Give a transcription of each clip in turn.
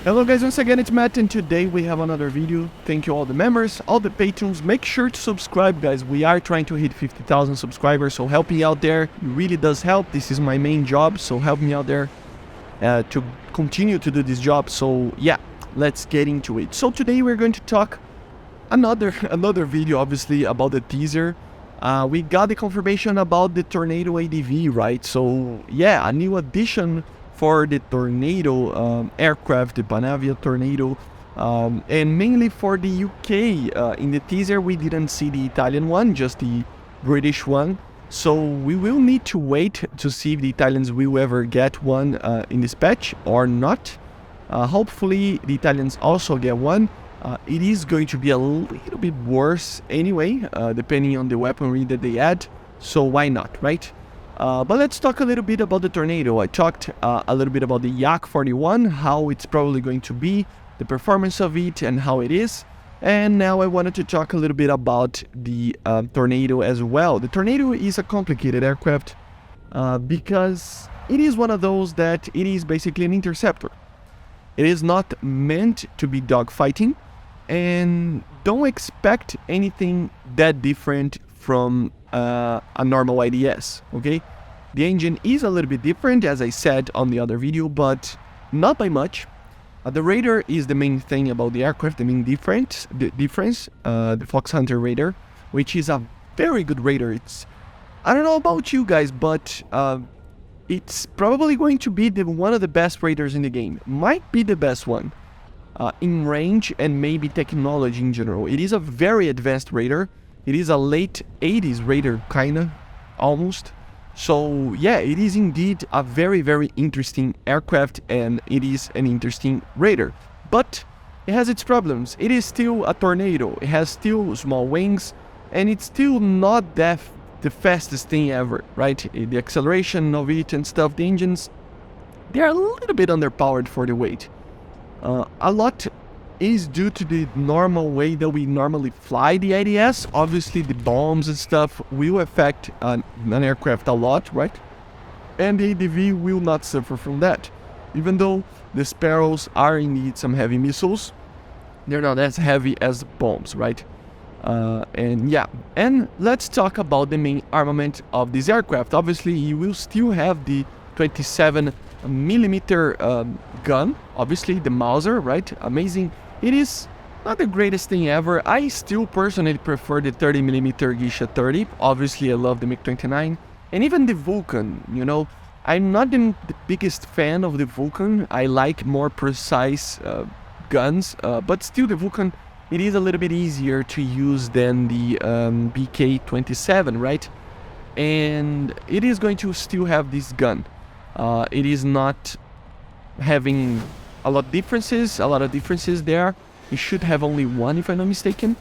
Hello guys, once again it's Matt, and today we have another video. Thank you all the members, all the patrons. Make sure to subscribe guys, we are trying to hit 50,000 subscribers, so help me out there. It really does help. This is my main job, so help me out there to continue to do this job. So yeah, let's get into it. So today we're going to talk another video obviously about the teaser. We got the confirmation about the Tornado ADV, right? So yeah, a new addition for the Tornado aircraft, the MatAWG Tornado, and mainly for the UK. In the teaser we didn't see the Italian one, just the British one, so we will need to wait to see if the Italians will ever get one in this patch or not. Hopefully the Italians also get one. It is going to be a little bit worse anyway, depending on the weaponry that they add, so why not, right? But let's talk a little bit about the Tornado. I talked a little bit about the Yak 41, how it's probably going to be, the performance of it and how it is. And now I wanted to talk a little bit about the Tornado as well. The Tornado is a complicated aircraft because it is one of those that it is basically an interceptor. It is not meant to be dogfighting, and don't expect anything that different from a normal IDS, okay? The engine is a little bit different, as I said on the other video, but not by much. The radar is the main thing about the aircraft, the main difference, the Fox Hunter radar, which is a very good radar. I don't know about you guys, but it's probably going to be one of the best radars in the game. Might be the best one in range and maybe technology in general. It is a very advanced radar. It is a late 80s radar, kinda, almost. So yeah, it is indeed a very, very interesting aircraft, and it is an interesting radar. But it has its problems. It is still a Tornado. It has still small wings, and it's still not the fastest thing ever, right? The acceleration of it and stuff, the engines, they are a little bit underpowered for the weight. A lot is due to the normal way that we normally fly the IDS. Obviously the bombs and stuff will affect an aircraft a lot, right? And the ADV will not suffer from that. Even though the Sparrows are indeed some heavy missiles, they're not as heavy as bombs, right? And yeah, and let's talk about the main armament of this aircraft. Obviously you will still have the 27mm gun, obviously the Mauser, right? Amazing. It is not the greatest thing ever. I still personally prefer the 30mm Geisha 30. Obviously I love the MiG-29 and even the Vulcan, you know. I'm not the biggest fan of the Vulcan. I like more precise guns, but still the Vulcan, it is a little bit easier to use than the BK-27, right? And it is going to still have this gun. It is not having a lot of differences there. It should have only one if I'm not mistaken,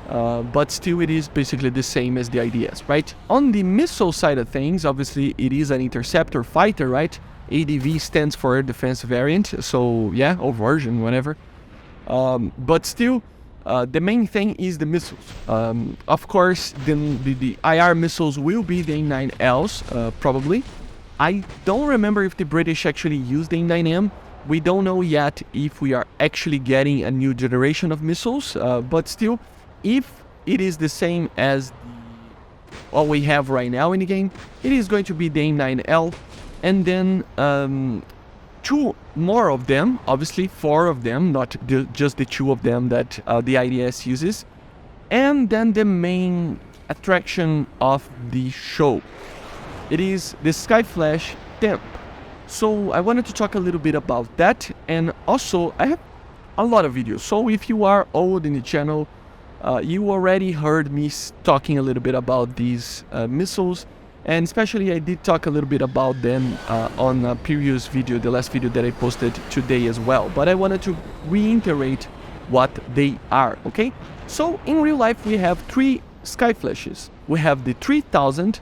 but still it is basically the same as the IDS, right? On the missile side of things, obviously it is an interceptor fighter, right? ADV stands for defense variant, so yeah, or version, whatever. But still, the main thing is the missiles. Of course, the IR missiles will be the A9Ls, probably. I don't remember if the British actually used the A9M. We don't know yet if we are actually getting a new generation of missiles, but still, if it is the same as what we have right now in the game, it is going to be the A9L, and then two more of them, obviously 4 of them, not just the 2 of them that the IDS uses, and then the main attraction of the show. It is the Skyflash Temp. So I wanted to talk a little bit about that, and also I have a lot of videos. So if you are old in the channel, you already heard me talking a little bit about these missiles, and especially I did talk a little bit about them on a previous video, the last video that I posted today as well. But I wanted to reiterate what they are, okay? So in real life we have 3 Skyflashes. We have the 3000,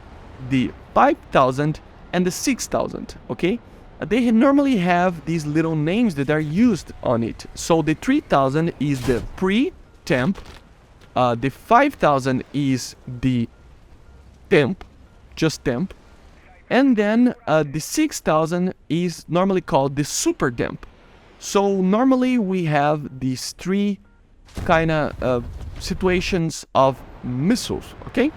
the 5000, and the 6000, okay? They normally have these little names that are used on it. So the 3000 is the pre-temp, the 5000 is the temp, just temp, and then the 6000 is normally called the super temp. So normally we have these three kind of situations of missiles, okay?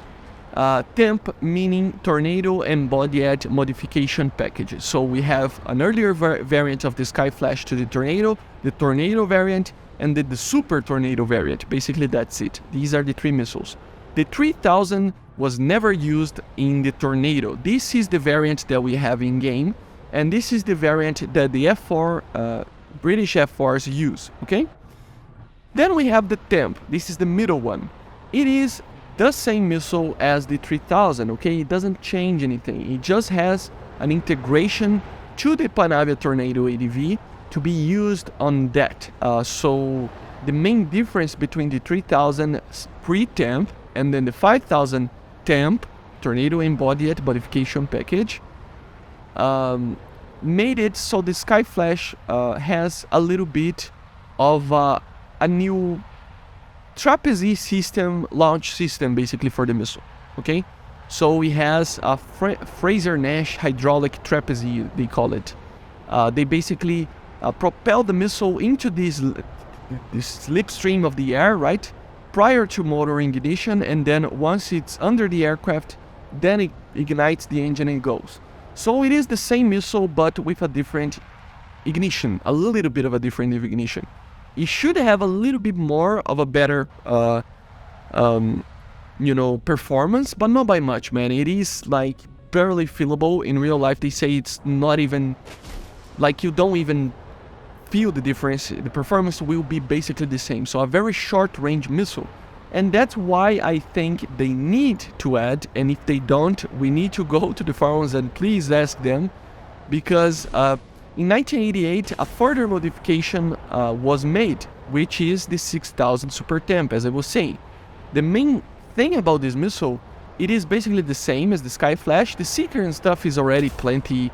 Temp meaning Tornado embodied modification packages. So we have an earlier variant of the Sky Flash to the Tornado variant, and the Super Tornado variant. Basically that's it. These are the three missiles. The 3000 was never used in the Tornado. This is the variant that we have in game, and this is the variant that the F4 British F4s use, okay? Then we have the Temp. This is the middle one. It is the same missile as the 3000, okay? It doesn't change anything. It just has an integration to the MatAWG Tornado ADV to be used on that. So the main difference between the 3000 pre-temp and then the 5000 temp Tornado embodied modification package made it so the Sky Flash has a little bit of a new trapeze system, launch system basically for the missile, okay? So it has a Fraser-Nash hydraulic trapeze, they call it. They basically propel the missile into this slipstream of the air, right? Prior to motor ignition, and then once it's under the aircraft, then it ignites the engine and goes. So it is the same missile, but with a different ignition, a little bit of a different ignition. It should have a little bit more of a better, performance, but not by much, man. It is like barely feelable. In real life, they say it's not even, like you don't even feel the difference. The performance will be basically the same. So a very short range missile. And that's why I think they need to add, and if they don't, we need to go to the forums and please ask them, because in 1988, a further modification was made, which is the 6000 Super Temp, as I was saying. The main thing about this missile, it is basically the same as the Sky Flash. The seeker and stuff is already plenty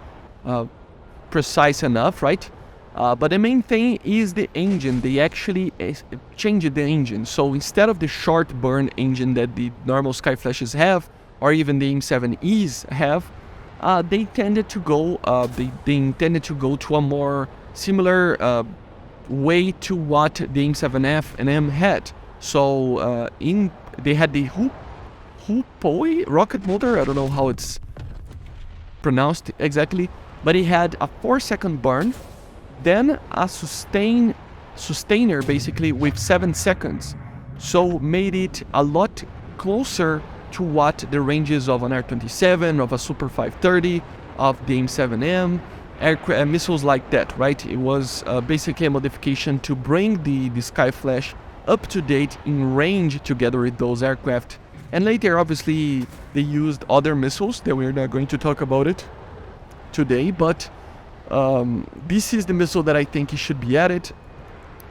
precise enough, right? But the main thing is the engine. They actually changed the engine. So instead of the short burn engine that the normal Sky Flashes have, or even the AIM-7Es have, they intended to go to a more similar way to what the AIM-7F and M had. So they had the Hupoi rocket motor. I don't know how it's pronounced exactly, but it had a 4-second burn, then a sustainer basically with 7 seconds. So made it a lot closer to what the ranges of an R-27, of a Super 530, of the AIM-7M, missiles like that, right? It was basically a modification to bring the Sky Flash up to date in range together with those aircraft. And later, obviously, they used other missiles that we're not going to talk about it today, but this is the missile that I think it should be added.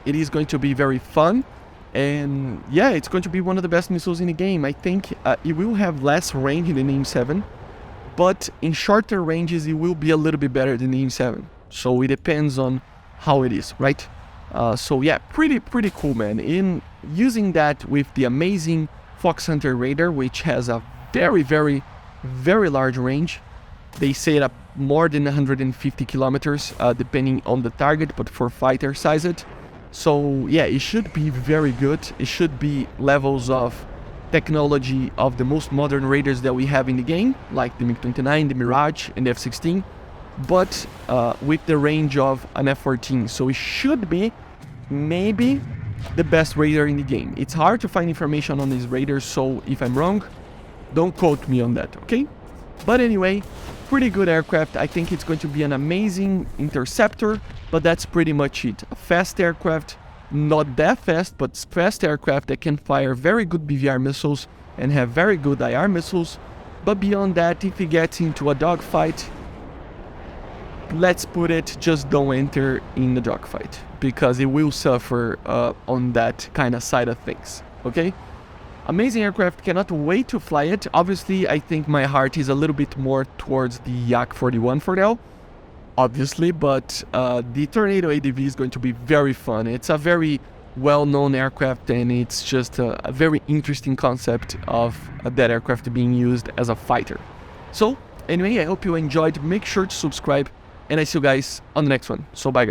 It is going to be very fun. And yeah, it's going to be one of the best missiles in the game. I think it will have less range than the AIM-7, but in shorter ranges it will be a little bit better than the AIM-7. So it depends on how it is, right? So yeah, pretty cool, man. In using that with the amazing Fox Hunter radar, which has a very large range. They say it up more than 150 kilometers, depending on the target, but for fighter size it. So yeah, it should be very good. It should be levels of technology of the most modern radars that we have in the game, like the MiG-29, the Mirage, and the F-16, but with the range of an F-14. So it should be maybe the best radar in the game. It's hard to find information on these radars, so if I'm wrong, don't quote me on that, okay? But anyway, pretty good aircraft. I think it's going to be an amazing interceptor, but that's pretty much it. A fast aircraft, not that fast, but fast aircraft that can fire very good BVR missiles and have very good IR missiles. But beyond that, if it gets into a dogfight, let's put it, just don't enter in the dogfight, because it will suffer on that kind of side of things, okay? Amazing aircraft, cannot wait to fly it. Obviously, I think my heart is a little bit more towards the Yak-41 for now, obviously, but the Tornado ADV is going to be very fun. It's a very well-known aircraft, and it's just a very interesting concept of that aircraft being used as a fighter. So, anyway, I hope you enjoyed. Make sure to subscribe, and I see you guys on the next one. So, bye, guys.